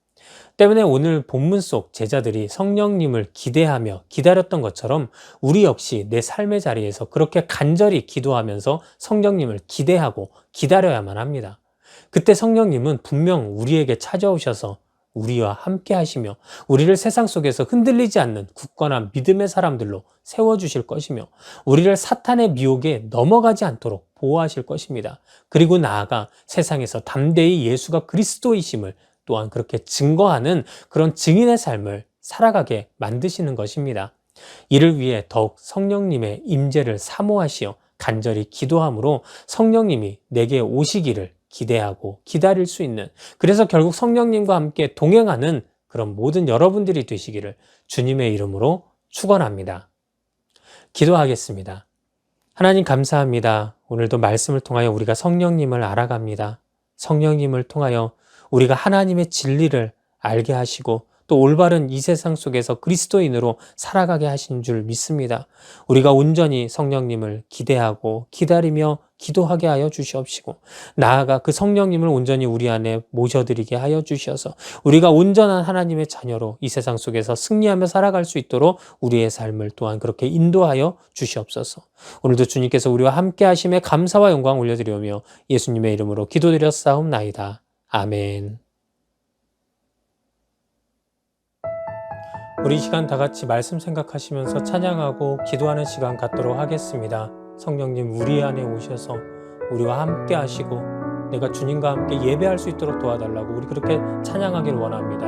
때문에 오늘 본문 속 제자들이 성령님을 기대하며 기다렸던 것처럼 우리 역시 내 삶의 자리에서 그렇게 간절히 기도하면서 성령님을 기대하고 기다려야만 합니다. 그때 성령님은 분명 우리에게 찾아오셔서 우리와 함께 하시며 우리를 세상 속에서 흔들리지 않는 굳건한 믿음의 사람들로 세워주실 것이며 우리를 사탄의 미혹에 넘어가지 않도록 보호하실 것입니다. 그리고 나아가 세상에서 담대히 예수가 그리스도이심을 또한 그렇게 증거하는 그런 증인의 삶을 살아가게 만드시는 것입니다. 이를 위해 더욱 성령님의 임재를 사모하시어 간절히 기도함으로 성령님이 내게 오시기를 기대하고 기다릴 수 있는, 그래서 결국 성령님과 함께 동행하는 그런 모든 여러분들이 되시기를 주님의 이름으로 축원합니다. 기도하겠습니다. 하나님 감사합니다. 오늘도 말씀을 통하여 우리가 성령님을 알아갑니다. 성령님을 통하여 우리가 하나님의 진리를 알게 하시고 또 올바른 이 세상 속에서 그리스도인으로 살아가게 하신 줄 믿습니다. 우리가 온전히 성령님을 기대하고 기다리며 기도하게 하여 주시옵시고, 나아가 그 성령님을 온전히 우리 안에 모셔드리게 하여 주셔서 우리가 온전한 하나님의 자녀로 이 세상 속에서 승리하며 살아갈 수 있도록 우리의 삶을 또한 그렇게 인도하여 주시옵소서. 오늘도 주님께서 우리와 함께 하심에 감사와 영광 올려드리오며 예수님의 이름으로 기도드렸사옵나이다. 아멘. 우리 이 시간 다 같이 말씀 생각하시면서 찬양하고 기도하는 시간 갖도록 하겠습니다. 성령님 우리 안에 오셔서 우리와 함께 하시고 내가 주님과 함께 예배할 수 있도록 도와달라고 우리 그렇게 찬양하길 원합니다.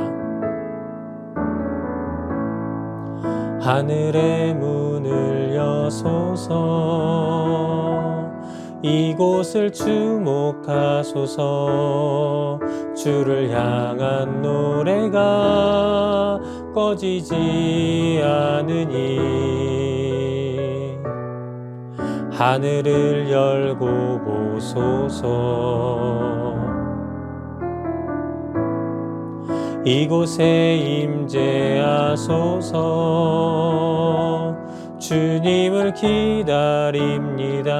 하늘의 문을 여소서, 이곳을 주목하소서. 주를 향한 노래가 꺼지지 않으니 하늘을 열고 보소서. 이곳에 임재하소서. 주님을 기다립니다.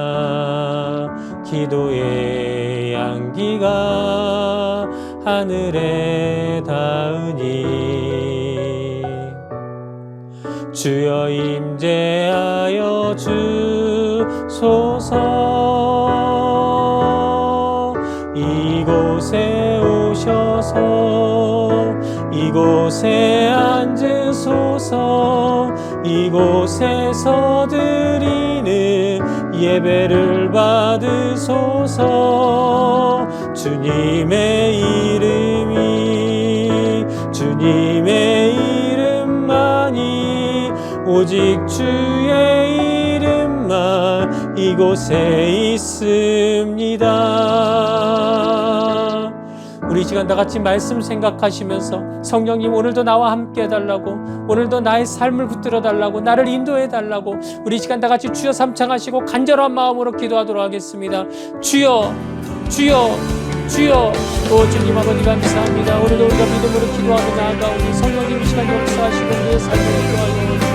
기도의 향기가 하늘에 닿으니 주여 임재하여 주소서. 이곳에 오셔서 이곳에 앉으소서. 이곳에서 드리는 예배를 받으소서. 주님의 주님의 이름만이 오직 주의 이름만 이곳에 있습니다. 우리 이 시간 다 같이 말씀 생각하시면서 성령님 오늘도 나와 함께 해달라고, 오늘도 나의 삶을 붙들어 달라고, 나를 인도해 달라고 우리 이 시간 다 같이 주여 삼창하시고 간절한 마음으로 기도하도록 하겠습니다. 주여 주여 주여. 오 주님 아버지 감사합니다. 오늘도 우리가 믿음으로 기도하며 나아가오니 성령님 이 시간 역사하시고 우리의 삶을 인도하여 주시옵소서.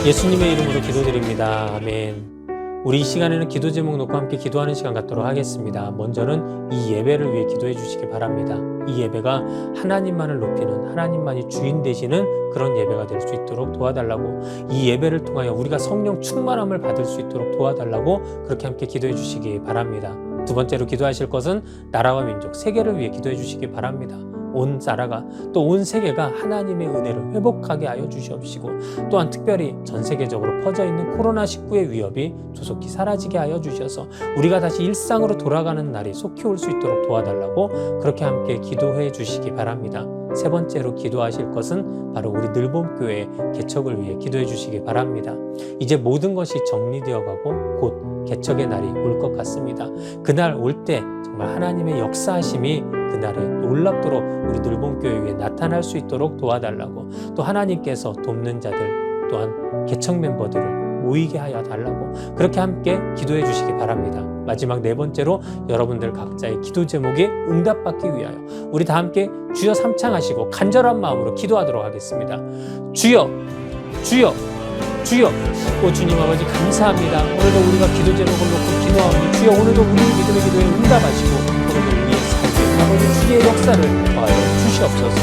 예수님의 이름으로 기도드립니다. 아멘. 우리 이 시간에는 기도 제목 놓고 함께 기도하는 시간 갖도록 하겠습니다. 먼저는 이 예배를 위해 기도해 주시기 바랍니다. 이 예배가 하나님만을 높이는, 하나님만이 주인 되시는 그런 예배가 될 수 있도록 도와달라고, 이 예배를 통하여 우리가 성령 충만함을 받을 수 있도록 도와달라고 그렇게 함께 기도해 주시기 바랍니다. 두 번째로 기도하실 것은 나라와 민족, 세계를 위해 기도해 주시기 바랍니다. 온 나라가 또 온 세계가 하나님의 은혜를 회복하게 하여 주시옵시고, 또한 특별히 전 세계적으로 퍼져 있는 코로나19의 위협이 조속히 사라지게 하여 주셔서 우리가 다시 일상으로 돌아가는 날이 속히 올 수 있도록 도와달라고 그렇게 함께 기도해 주시기 바랍니다. 세 번째로 기도하실 것은 바로 우리 늘봄교회 개척을 위해 기도해 주시기 바랍니다. 이제 모든 것이 정리되어 가고 곧 개척의 날이 올 것 같습니다. 그날 올 때 정말 하나님의 역사하심이 그날에 놀랍도록 우리 늘봄교회 위에 나타날 수 있도록 도와달라고, 또 하나님께서 돕는 자들 또한 개척 멤버들을 모이게 하여 달라고 그렇게 함께 기도해 주시기 바랍니다. 마지막 네 번째로 여러분들 각자의 기도 제목에 응답받기 위하여 우리 다 함께 주여 삼창하시고 간절한 마음으로 기도하도록 하겠습니다. 주여 주여 주여. 오 주님 아버지 감사합니다. 오늘도 우리가 기도 제목을 놓고 기도하오니 주여 오늘도 우리 믿음의 기도에 응답하시고 오늘도 우리의 삶에 아버지 주의 역사를 더하여 주시옵소서.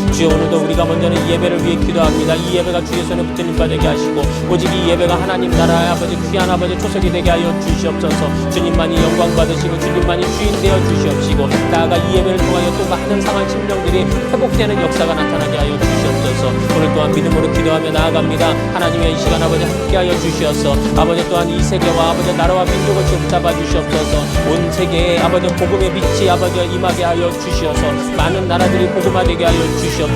주여 오늘도 우리가 먼저는 이 예배를 위해 기도합니다. 이 예배가 주의 손에 붙들림 되게 하시고 오직 이 예배가 하나님 나라의 아버지 귀한 아버지 초석이 되게 하여 주시옵소서. 주님만이 영광 받으시고 주님만이 주인 되어 주시옵시고, 나아가 이 예배를 통하여 또 많은 상한 심령들이 회복되는 역사가 나타나게 하여 주시옵소서. 오늘 또한 믿음으로 기도하며 나아갑니다. 하나님의 이 시간 아버지 함께하여 주시옵소서. 아버지 또한 이 세계와 아버지 나라와 민족을 붙잡아 주시옵소서. 온 세계에 아버지 복음의 빛이 아버지 임하게 하여 주시옵소서. 많은 나라들이 복음화되게 하여 주시옵소서.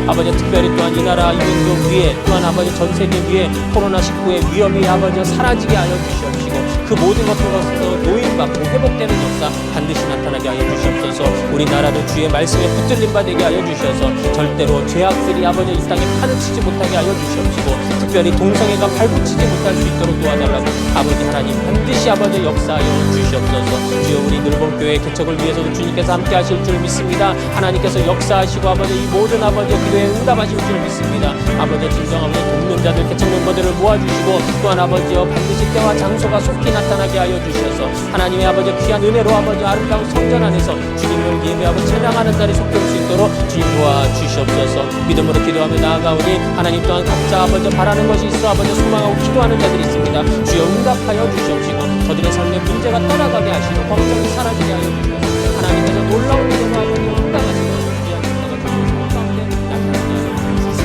아버지 특별히 또한 이 나라 이 민족 위에 또한 아버지 전 세계 위에 코로나19의 위험이 아버지 사라지게 하여 주시옵시고, 그 모든 것들로서 노임받고 회복되는 역사 반드시 나타나게 하여 주시옵소서. 우리나라도 주의 말씀에 붙들림 받게 하여 주셔서 절대로 죄악들이 아버지 이 땅에 파헤치지 못하게 하여 주시옵시고, 특별히 동성애가 발붙이지 못할 수 있도록 도와달라고 아버지 하나님 반드시 아버지 역사하여 주시옵소서. 주여 우리 늘봉교회 개척을 위해서도 주님께서 함께 하실 줄 믿습니다. 하나님께서 역사하시고 아버지 이 모든 아버지 기도에 응답하실 줄 믿습니다. 아버지 진정 아버지 동료자들 개척 멤버들을 모아주시고, 또한 아버지여 반드시 때와 장소가 속히 나타나게 하여 주셔서 하나님의 아버지 귀한 은혜로 아버지 아름다운 성전 안에서 주님을 예배하고 찬양하는 자리 속될 수 있도록 주님 도와주시옵소서. 믿음으로 기도하며 나아가오니 하나님 또한 각자 아버지 바라는 것이 있어 아버지 소망하고 기도하는 자들이 있습니다. 주여 응답하여 주시옵시고, 저들의 삶의 문제가 떠나가게 하시고 걱정이 사라지게 하여 주시옵소서. 하나님께서 놀라운 일로 아버지 응답하시고 귀한 역사가 저희 삶 가운데 나타나게 하여 주시옵소서.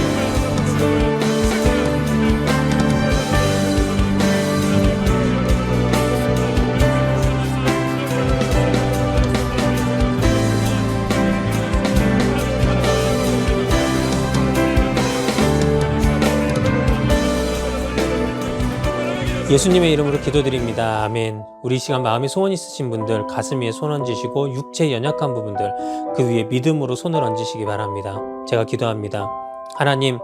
예수님의 이름으로 기도드립니다. 아멘. 우리 이 시간 마음에 소원 있으신 분들 가슴 위에 손 얹으시고, 육체 연약한 부분들 그 위에 믿음으로 손을 얹으시기 바랍니다. 제가 기도합니다. 하나님,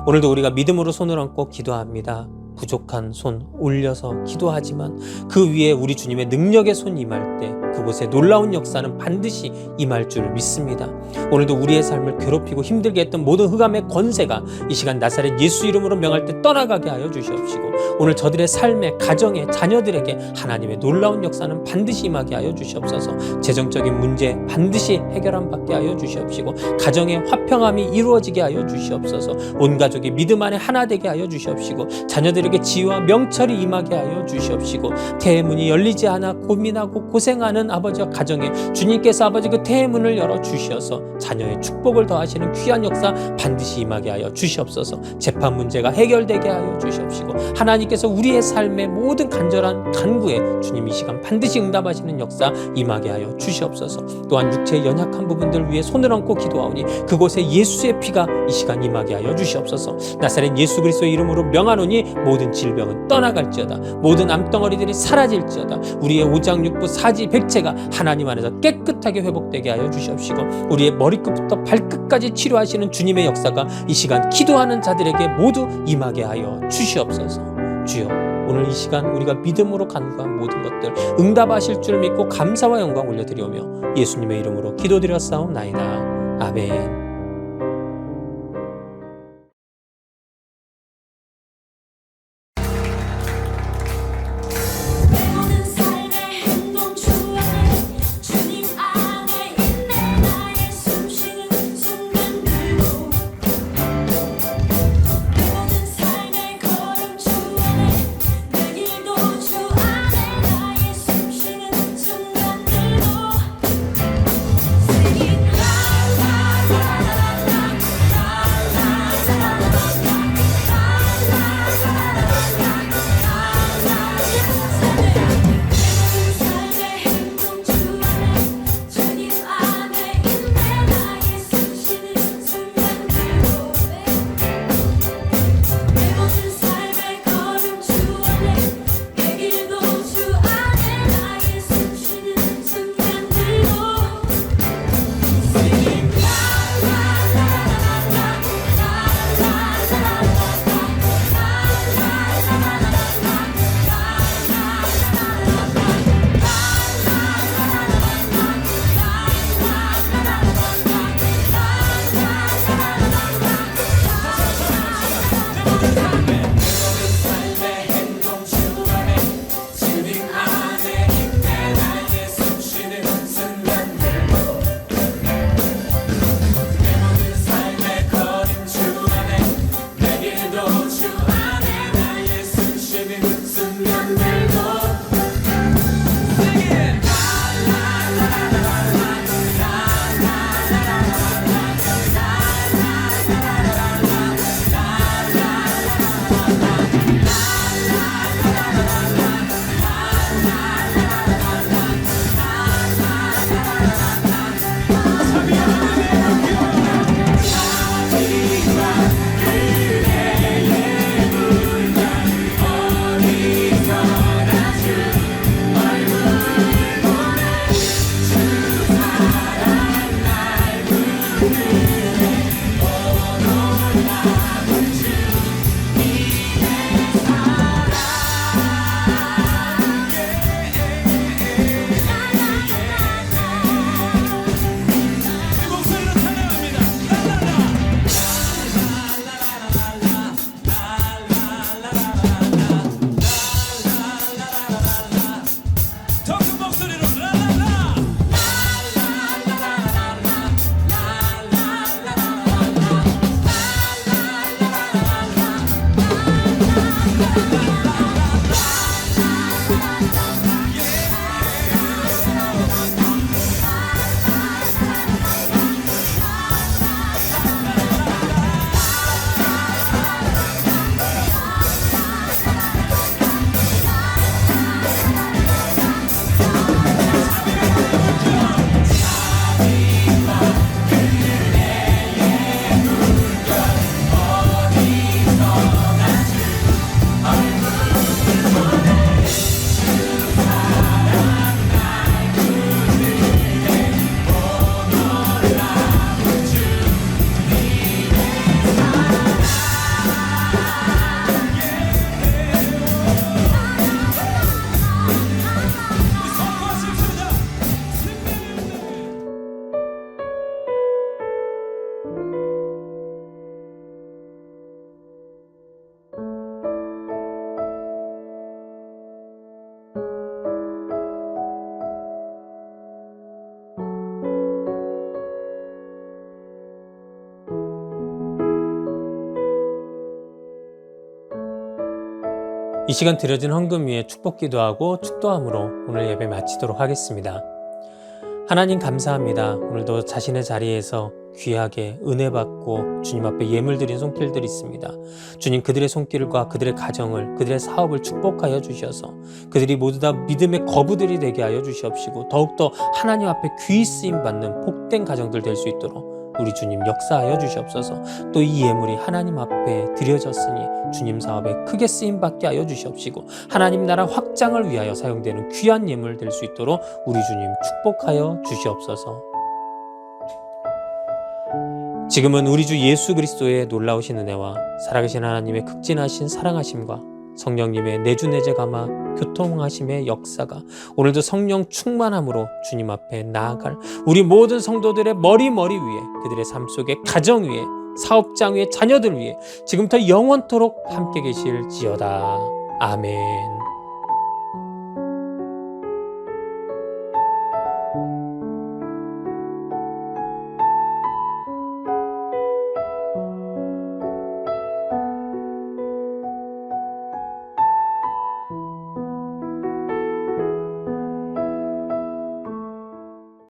오늘도 우리가 믿음으로 손을 얹고 기도합니다. 부족한 손 올려서 기도하지만 그 위에 우리 주님의 능력의 손이 임할 때 그곳에 놀라운 역사는 반드시 임할 줄 믿습니다. 오늘도 우리의 삶을 괴롭히고 힘들게 했던 모든 흑암의 권세가 이 시간 나사렛 예수 이름으로 명할 때 떠나가게 하여 주시옵시고, 오늘 저들의 삶에, 가정에, 자녀들에게 하나님의 놀라운 역사는 반드시 임하게 하여 주시옵소서. 재정적인 문제 반드시 해결함 받게 하여 주시옵시고, 가정의 화평함이 이루어지게 하여 주시옵소서. 온 가족이 믿음 안에 하나 되게 하여 주시옵시고, 자녀들에게 지혜와 명철이 임하게 하여 주시옵시고, 태의 문이 열리지 않아 고민하고 고생하는 아버지와 가정에 주님께서 아버지 그 태의 문을 열어 주시어서 자녀의 축복을 더하시는 귀한 역사 반드시 임하게 하여 주시옵소서. 재판 문제가 해결되게 하여 주시옵시고, 하나님께서 우리의 삶의 모든 간절한 간구에 주님 이 시간 반드시 응답하시는 역사 임하게 하여 주시옵소서. 또한 육체의 연약한 부분들 위해 손을 얹고 기도하오니 그곳에 예수의 피가 이 시간 임하게 하여 주시옵소서. 나사렛 예수 그리스도의 이름으로 명하노니 모든 질병은 떠나갈지어다. 모든 암덩어리들이 사라질지어다. 우리의 오장육부 사지 백체가 하나님 안에서 깨끗하게 회복되게 하여 주시옵시고, 우리의 머리끝부터 발끝까지 치료하시는 주님의 역사가 이 시간 기도하는 자들에게 모두 임하게 하여 주시옵소서. 주여, 오늘 이 시간 우리가 믿음으로 간구한 모든 것들 응답하실 줄 믿고 감사와 영광 올려드리오며 예수님의 이름으로 기도드렸사옵나이다. 아멘. Singing la la la 이 시간 드려진 헌금 위에 축복 기도하고 축도함으로 오늘 예배 마치도록 하겠습니다. 하나님 감사합니다. 오늘도 자신의 자리에서 귀하게 은혜 받고 주님 앞에 예물 드린 손길들이 있습니다. 주님, 그들의 손길과 그들의 가정을, 그들의 사업을 축복하여 주셔서 그들이 모두 다 믿음의 거부들이 되게 하여 주시옵시고 더욱더 하나님 앞에 귀히 쓰임 받는 복된 가정들 될 수 있도록 우리 주님 역사하여 주시옵소서. 또 이 예물이 하나님 앞에 드려졌으니 주님 사업에 크게 쓰임 받게 하여 주시옵시고 하나님 나라 확장을 위하여 사용되는 귀한 예물 될 수 있도록 우리 주님 축복하여 주시옵소서. 지금은 우리 주 예수 그리스도의 놀라우신 은혜와 살아계신 하나님의 극진하신 사랑하심과 성령님의 내주내제 감화 교통하심의 역사가 오늘도 성령 충만함으로 주님 앞에 나아갈 우리 모든 성도들의 머리 위에, 그들의 삶 속에, 가정 위에, 사업장 위에, 자녀들 위에 지금부터 영원토록 함께 계실지어다. 아멘.